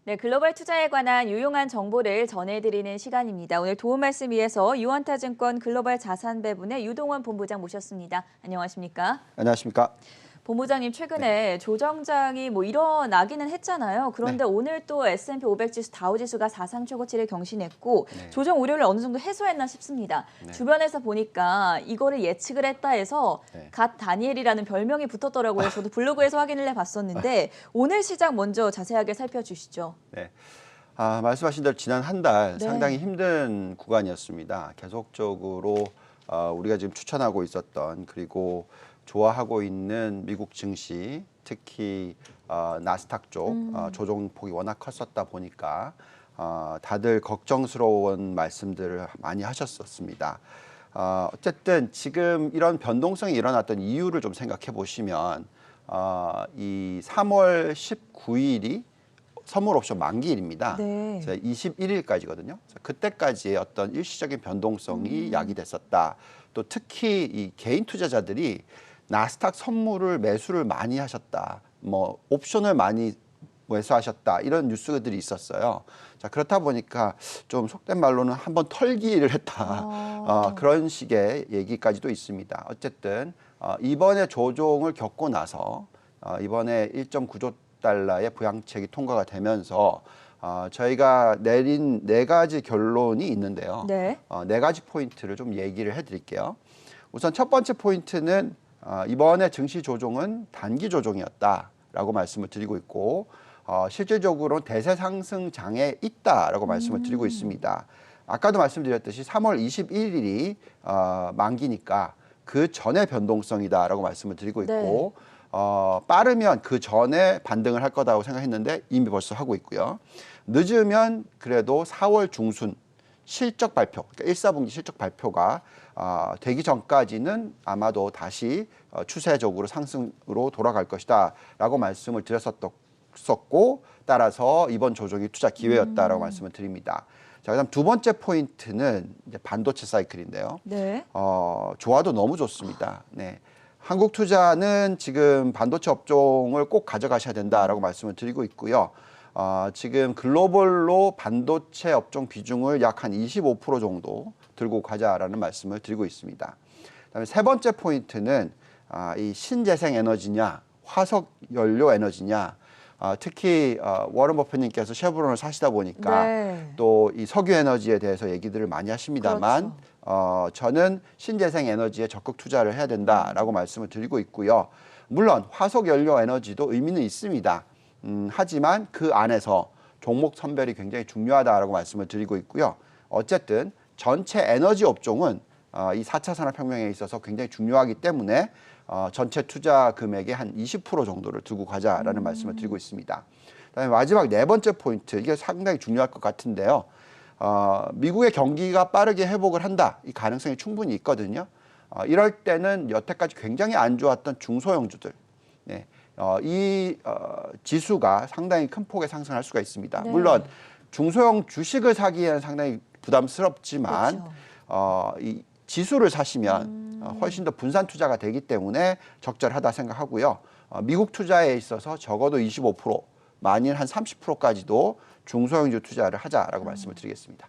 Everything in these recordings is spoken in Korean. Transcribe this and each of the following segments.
네, 글로벌 투자에 관한 유용한 정보를 전해드리는 시간입니다. 오늘 도움 말씀 위해서 유원타증권 글로벌 자산배분의 유동원 본부장 모셨습니다. 안녕하십니까? 안녕하십니까? 본부장님, 최근에 조정장이 일어나기는 했잖아요. 그런데 네. 오늘 또 S&P 500 지수, 다우 지수가 사상 최고치를 경신했고 네. 조정 우려를 어느 정도 해소했나 싶습니다. 네. 주변에서 보니까 이거를 예측을 했다 해서 네. 갓 다니엘이라는 별명이 붙었더라고요. 저도 블로그에서 확인을 해봤었는데 오늘 시장 먼저 자세하게 살펴주시죠. 네. 말씀하신 대로 지난 한 달 네. 상당히 힘든 구간이었습니다. 계속적으로 우리가 지금 추천하고 있었던 그리고 좋아하고 있는 미국 증시, 특히 나스닥 쪽 조정폭이 워낙 컸었다 보니까 다들 걱정스러운 말씀들을 많이 하셨었습니다. 어쨌든 지금 이런 변동성이 일어났던 이유를 좀 생각해 보시면 이 3월 19일이 선물 옵션 만기일입니다. 네. 21일까지거든요. 그때까지의 어떤 일시적인 변동성이 야기됐었다. 또 특히 이 개인 투자자들이 나스닥 선물을 매수를 많이 하셨다. 옵션을 많이 매수하셨다. 이런 뉴스들이 있었어요. 자, 그렇다 보니까 좀 속된 말로는 한번 털기를 했다. 그런 식의 얘기까지도 있습니다. 어쨌든 이번에 조정을 겪고 나서 이번에 1.9조 달러의 부양책이 통과가 되면서 저희가 내린 네 가지 결론이 있는데요. 네. 네 가지 포인트를 좀 얘기를 해드릴게요. 우선 첫 번째 포인트는 이번에 증시 조정은 단기 조정이었다라고 말씀을 드리고 있고 실질적으로 대세 상승장에 있다라고 말씀을 드리고 있습니다. 아까도 말씀드렸듯이 3월 21일이 만기니까 그 전의 변동성이다라고 말씀을 드리고 있고 빠르면 그 전에 반등을 할 거다고 생각했는데 이미 벌써 하고 있고요. 늦으면 그래도 4월 중순 실적 발표, 그러니까 1사분기 실적 발표가 되기 전까지는 아마도 다시 추세적으로 상승으로 돌아갈 것이다 라고 말씀을 드렸었고 따라서 이번 조정이 투자 기회였다라고 말씀을 드립니다. 자, 그다음 두 번째 포인트는 이제 반도체 사이클인데요. 네. 좋아도 너무 좋습니다. 네. 한국 투자는 지금 반도체 업종을 꼭 가져가셔야 된다라고 말씀을 드리고 있고요. 지금 글로벌로 반도체 업종 비중을 약 한 25% 정도 들고 가자라는 말씀을 드리고 있습니다. 그다음에 세 번째 포인트는 이 신재생 에너지냐, 화석 연료 에너지냐, 특히 워런 버핏님께서 쉐브론을 사시다 보니까 또 이 석유 에너지에 대해서 얘기들을 많이 하십니다만 저는 신재생 에너지에 적극 투자를 해야 된다라고 말씀을 드리고 있고요. 물론 화석 연료 에너지도 의미는 있습니다. 하지만 그 안에서 종목 선별이 굉장히 중요하다라고 말씀을 드리고 있고요. 어쨌든 전체 에너지 업종은 이 4차 산업혁명에 있어서 굉장히 중요하기 때문에 전체 투자 금액의 한 20% 정도를 두고 가자라는 말씀을 드리고 있습니다. 그다음에 마지막 네 번째 포인트, 이게 상당히 중요할 것 같은데요. 미국의 경기가 빠르게 회복을 한다. 이 가능성이 충분히 있거든요. 이럴 때는 여태까지 굉장히 안 좋았던 중소형주들, 이 지수가 상당히 큰 폭의 상승할 수가 있습니다. 물론 중소형 주식을 사기에는 상당히 부담스럽지만 이 지수를 사시면 훨씬 더 분산 투자가 되기 때문에 적절하다 생각하고요. 미국 투자에 있어서 적어도 25%, 만일 한 30%까지도 중소형주 투자를 하자라고 말씀을 드리겠습니다.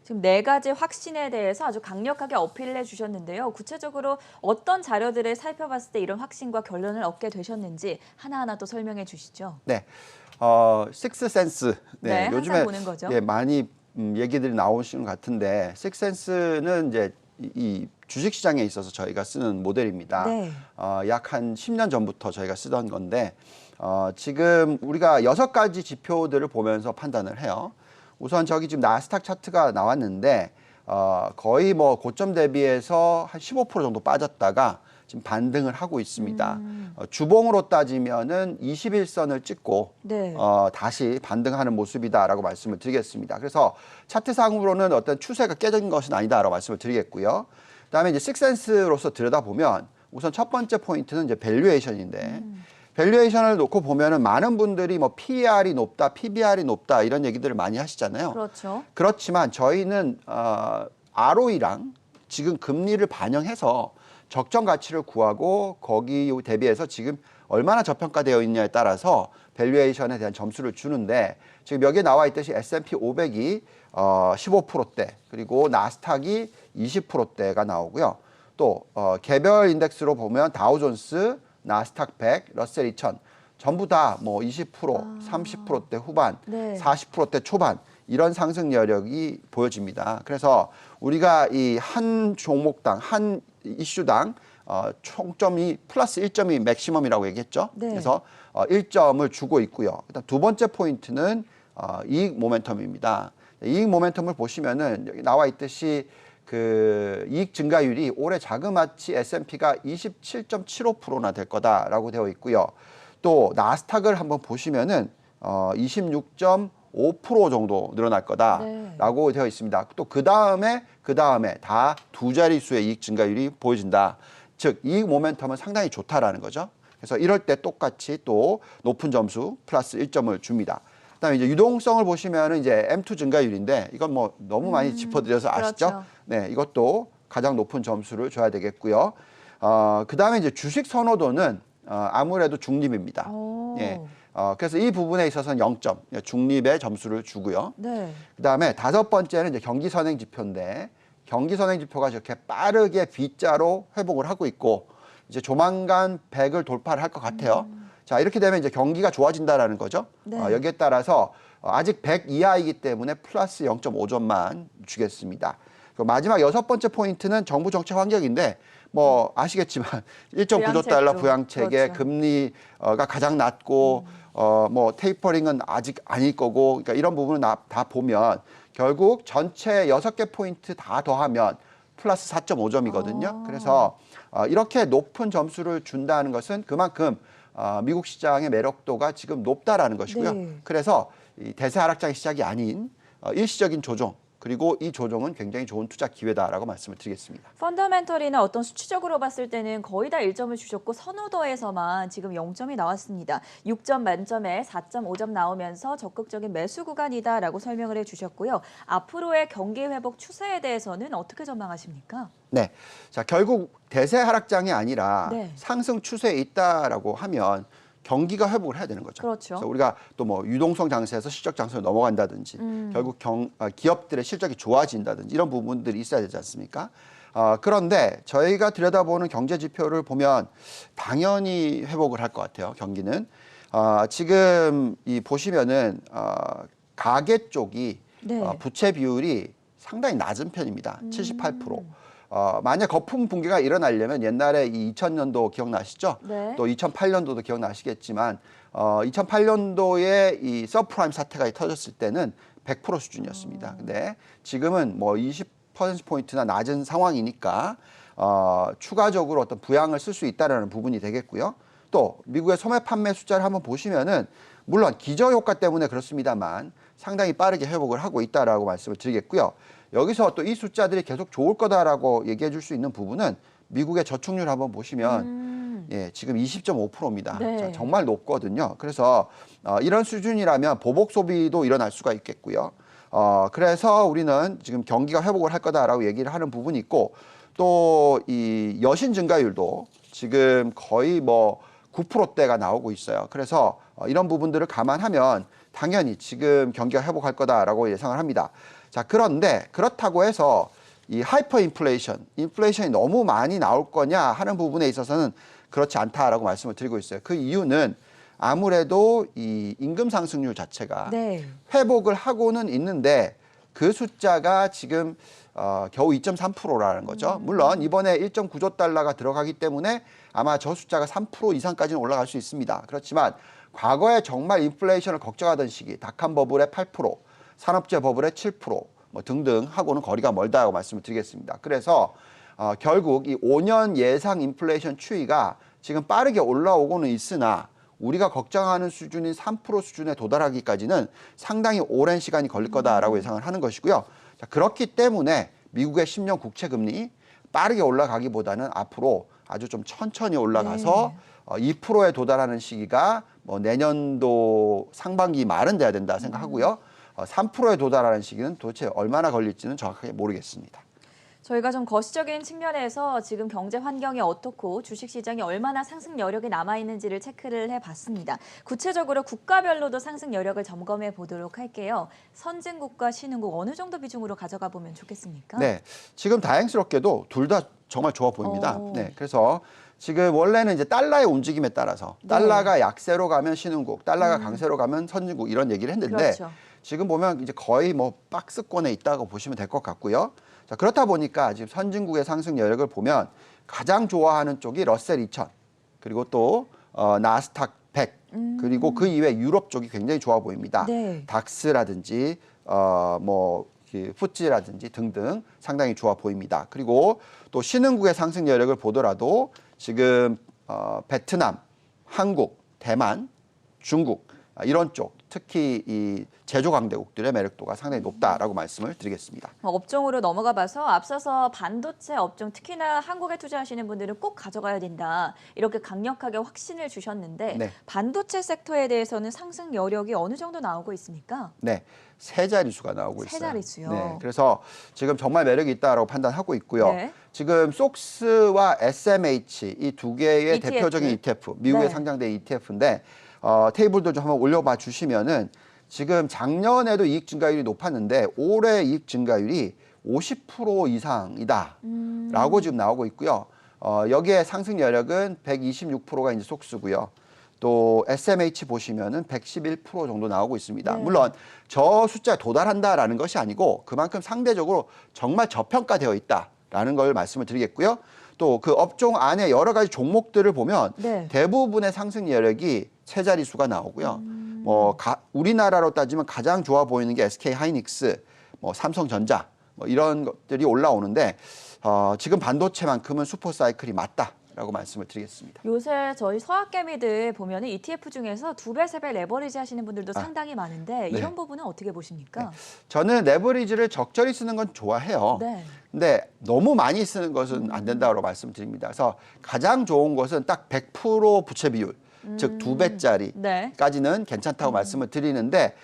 지금 네 가지 확신에 대해서 아주 강력하게 어필을 해주셨는데요. 구체적으로 어떤 자료들을 살펴봤을 때 이런 확신과 결론을 얻게 되셨는지 하나하나 또 설명해 주시죠. 네, 식스센스. 네, 요즘에 보는 거죠. 많이 얘기들이 나오시는 것 같은데 식스센스는 이제 이 주식시장에 있어서 저희가 쓰는 모델입니다. 약 한 10년 전부터 저희가 쓰던 건데 지금 우리가 6가지 지표들을 보면서 판단을 해요. 우선 저기 지금 나스닥 차트가 나왔는데 거의 고점 대비해서 한 15% 정도 빠졌다가 지금 반등을 하고 있습니다. 주봉으로 따지면은 21선을 찍고 다시 반등하는 모습이다라고 말씀을 드리겠습니다. 그래서 차트상으로는 어떤 추세가 깨진 것은 아니다라고 말씀을 드리겠고요. 그다음에 이제 식센스로서 들여다보면 우선 첫 번째 포인트는 이제 밸류에이션인데 밸류에이션을 놓고 보면은 많은 분들이 PER이 높다, PBR이 높다 이런 얘기들을 많이 하시잖아요. 그렇죠. 그렇지만 저희는 ROE랑 지금 금리를 반영해서 적정 가치를 구하고 거기 대비해서 지금 얼마나 저평가되어 있냐에 따라서 밸류에이션에 대한 점수를 주는데 지금 여기에 나와 있듯이 S&P 500이 15%대 그리고 나스닥이 20%대가 나오고요. 또 개별 인덱스로 보면 다우존스, 나스닥 100, 러셀 2000 전부 다 뭐 20%, 30%대 후반, 네. 40%대 초반 이런 상승 여력이 보여집니다. 그래서 우리가 이 한 종목당, 한 이슈당 총점이 플러스 1점이 맥시멈이라고 얘기했죠. 네. 그래서 1점을 주고 있고요. 일단 두 번째 포인트는 이익 모멘텀입니다. 이익 모멘텀을 보시면은 여기 나와 있듯이 그 이익 증가율이 올해 자그마치 S&P가 27.75%나 될 거다라고 되어 있고요. 또 나스닥을 한번 보시면은 26.5% 정도 늘어날 거다라고 네. 되어 있습니다. 또 그 다음에 다 두 자릿수의 이익 증가율이 보여진다. 즉 이익 모멘텀은 상당히 좋다라는 거죠. 그래서 이럴 때 똑같이 또 높은 점수 플러스 1점을 줍니다. 그다음에 이제 유동성을 보시면은 이제 M2 증가율인데 이건 뭐 너무 많이 짚어드려서 아시죠? 그렇죠. 네, 이것도 가장 높은 점수를 줘야 되겠고요. 그다음에 이제 주식 선호도는 아무래도 중립입니다. 오. 예. 그래서 이 부분에 있어서는 0점, 중립의 점수를 주고요. 네. 그다음에 다섯 번째는 이제 경기 선행 지표인데 경기 선행 지표가 저렇게 빠르게 V자로 회복을 하고 있고 이제 조만간 100을 돌파를 할 것 같아요. 자, 이렇게 되면 이제 경기가 좋아진다라는 거죠. 네. 여기에 따라서 아직 100 이하이기 때문에 플러스 0.5점만 주겠습니다. 그리고 마지막 여섯 번째 포인트는 정부 정책 환경인데 뭐 아시겠지만 1.9조 달러 부양책의 그렇죠. 금리가 가장 낮고 뭐 테이퍼링은 아직 아닐 거고 그러니까 이런 부분은 다 보면 결국 전체 6개 포인트 다 더하면 플러스 4.5점이거든요. 그래서 이렇게 높은 점수를 준다는 것은 그만큼 미국 시장의 매력도가 지금 높다라는 것이고요. 네. 그래서 이 대세 하락장의 시작이 아닌 일시적인 조정 그리고 이 조정은 굉장히 좋은 투자 기회다라고 말씀을 드리겠습니다. 펀더멘털이나 어떤 수치적으로 봤을 때는 거의 다 1점을 주셨고 선호도에서만 지금 0점이 나왔습니다. 6점 만점에 4.5점 나오면서 적극적인 매수 구간이다라고 설명을 해주셨고요. 앞으로의 경기 회복 추세에 대해서는 어떻게 전망하십니까? 네, 자 결국 대세 하락장이 아니라 네. 상승 추세에 있다라고 하면 경기가 회복을 해야 되는 거죠. 그렇죠. 그래서 우리가 또 뭐 유동성 장세에서 실적 장세로 넘어간다든지 결국 기업들의 실적이 좋아진다든지 이런 부분들이 있어야 되지 않습니까? 그런데 저희가 들여다보는 경제 지표를 보면 당연히 회복을 할 것 같아요. 경기는 지금 이 보시면은 가계 쪽이 네. 부채 비율이 상당히 낮은 편입니다. 78%. 만약 거품 붕괴가 일어나려면 옛날에 이 2000년도 기억나시죠? 네. 또 2008년도도 기억나시겠지만 2008년도에 이 서프라임 사태가 터졌을 때는 100% 수준이었습니다. 근데 지금은 뭐 20%포인트나 낮은 상황이니까 추가적으로 어떤 부양을 쓸 수 있다는 부분이 되겠고요. 또 미국의 소매 판매 숫자를 한번 보시면은 물론 기저효과 때문에 그렇습니다만 상당히 빠르게 회복을 하고 있다라고 말씀을 드리겠고요. 여기서 또 이 숫자들이 계속 좋을 거다라고 얘기해 줄 수 있는 부분은 미국의 저축률 한번 보시면 예, 지금 20.5%입니다. 네. 자, 정말 높거든요. 그래서 이런 수준이라면 보복 소비도 일어날 수가 있겠고요. 그래서 우리는 지금 경기가 회복을 할 거다라고 얘기를 하는 부분이 있고 또 이 여신 증가율도 지금 거의 뭐 9%대가 나오고 있어요. 그래서 이런 부분들을 감안하면 당연히 지금 경기가 회복할 거다라고 예상을 합니다. 자, 그런데 그렇다고 해서 이 하이퍼 인플레이션이 너무 많이 나올 거냐 하는 부분에 있어서는 그렇지 않다라고 말씀을 드리고 있어요. 그 이유는 아무래도 이 임금 상승률 자체가 네. 회복을 하고는 있는데 그 숫자가 지금 겨우 2.3%라는 거죠. 물론 이번에 1.9조 달러가 들어가기 때문에 아마 저 숫자가 3% 이상까지는 올라갈 수 있습니다. 그렇지만 과거에 정말 인플레이션을 걱정하던 시기, 닷컴 버블의 8%, 산업재 버블의 7%, 뭐 등등 하고는 거리가 멀다고 말씀을 드리겠습니다. 그래서 결국 이 5년 예상 인플레이션 추이가 지금 빠르게 올라오고는 있으나 우리가 걱정하는 수준인 3% 수준에 도달하기까지는 상당히 오랜 시간이 걸릴 거다라고 예상을 하는 것이고요. 자, 그렇기 때문에 미국의 10년 국채 금리 빠르게 올라가기보다는 앞으로 아주 좀 천천히 올라가서 2%에 도달하는 시기가 뭐 내년도 상반기 말은 돼야 된다 생각하고요. 3%에 도달하는 시기는 도대체 얼마나 걸릴지는 정확하게 모르겠습니다. 저희가 좀 거시적인 측면에서 지금 경제 환경이 어떻고 주식시장이 얼마나 상승 여력이 남아있는지를 체크를 해봤습니다. 구체적으로 국가별로도 상승 여력을 점검해 보도록 할게요. 선진국과 신흥국 어느 정도 비중으로 가져가 보면 좋겠습니까? 네, 지금 다행스럽게도 둘 다 정말 좋아 보입니다. 오. 네, 그래서 지금 원래는 이제 달러의 움직임에 따라서 달러가 약세로 가면 신흥국, 달러가 강세로 가면 선진국 이런 얘기를 했는데 그렇죠. 지금 보면 이제 거의 뭐 박스권에 있다고 보시면 될 것 같고요. 자, 그렇다 보니까 지금 선진국의 상승 여력을 보면 가장 좋아하는 쪽이 러셀 2000 그리고 또 나스닥 100 그리고 그 이외 유럽 쪽이 굉장히 좋아 보입니다. 네. 닥스라든지 뭐 푸찌라든지 등등 상당히 좋아 보입니다. 그리고 또 신흥국의 상승 여력을 보더라도 지금 베트남, 한국, 대만, 중국 이런 쪽 특히 이 제조 강대국들의 매력도가 상당히 높다라고 말씀을 드리겠습니다. 업종으로 넘어가 봐서 앞서서 반도체 업종 특히나 한국에 투자하시는 분들은 꼭 가져가야 된다. 이렇게 강력하게 확신을 주셨는데 네. 반도체 섹터에 대해서는 상승 여력이 어느 정도 나오고 있습니까? 네, 세 자릿수가 나오고 있어요. 세 자릿수요? 네, 그래서 지금 정말 매력이 있다라고 판단하고 있고요. 네. 지금 속스와 SMH 이 두 개의 ETF. 대표적인 ETF, 미국에 네. 상장된 ETF인데 테이블도 좀 한번 올려봐 주시면은 지금 작년에도 이익 증가율이 높았는데 올해 이익 증가율이 50% 이상이다라고 지금 나오고 있고요. 여기에 상승 여력은 126%가 이제 속수고요. 또 SMH 보시면은 111% 정도 나오고 있습니다. 네. 물론 저 숫자에 도달한다라는 것이 아니고 그만큼 상대적으로 정말 저평가되어 있다라는 걸 말씀을 드리겠고요. 또 그 업종 안에 여러 가지 종목들을 보면 네. 대부분의 상승 여력이 세 자릿수가 나오고요. 우리나라로 따지면 가장 좋아 보이는 게 SK 하이닉스, 뭐 삼성전자 뭐 이런 것들이 올라오는데 지금 반도체만큼은 슈퍼 사이클이 맞다라고 말씀을 드리겠습니다. 요새 저희 서학개미들 보면은 ETF 중에서 2배, 3배 레버리지 하시는 분들도 상당히 많은데 이런 부분은 어떻게 보십니까? 저는 레버리지를 적절히 쓰는 건 좋아해요. 네. 근데 너무 많이 쓰는 것은 안 된다고 말씀드립니다. 그래서 가장 좋은 것은 딱 100% 부채 비율, 즉 2배짜리까지는 네. 괜찮다고 말씀을 드리는데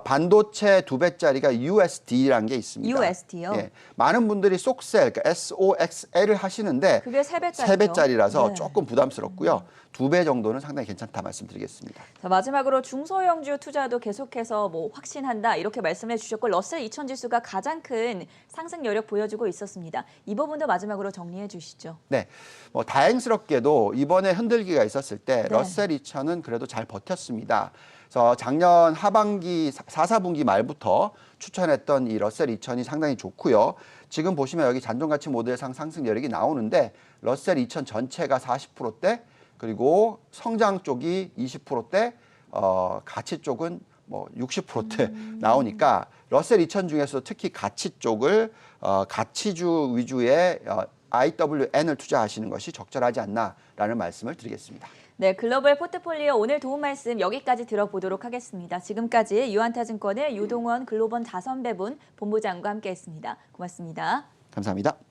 반도체 2배짜리가 USD라는 게 있습니다. USD요? 예, 많은 분들이 속셀, 그러니까 SOXL을 하시는데 그게 3배짜리죠? 3배짜리라서 네. 조금 부담스럽고요. 2배 정도는 상당히 괜찮다 말씀드리겠습니다. 자, 마지막으로 중소형주 투자도 계속해서 뭐 확신한다 이렇게 말씀해 주셨고 러셀 2000 지수가 가장 큰 상승 여력 보여주고 있었습니다. 이 부분도 마지막으로 정리해 주시죠. 네, 뭐 다행스럽게도 이번에 흔들기가 있었을 때 네. 러셀 2000은 그래도 잘 버텼습니다. 그래서 작년 하반기 4분기 말부터 추천했던 이 러셀 2000이 상당히 좋고요. 지금 보시면 여기 잔존가치 모델상 상승 여력이 나오는데 러셀 2000 전체가 40%대 그리고 성장 쪽이 20%대 가치 쪽은 뭐 60%대 나오니까 러셀 2000 중에서 특히 가치 쪽을 가치주 위주의 IWN을 투자하시는 것이 적절하지 않나라는 말씀을 드리겠습니다. 네, 글로벌 포트폴리오 오늘 도움 말씀 여기까지 들어보도록 하겠습니다. 지금까지 유한타증권의 유동원 글로벌 자선배분 본부장과 함께했습니다. 고맙습니다. 감사합니다.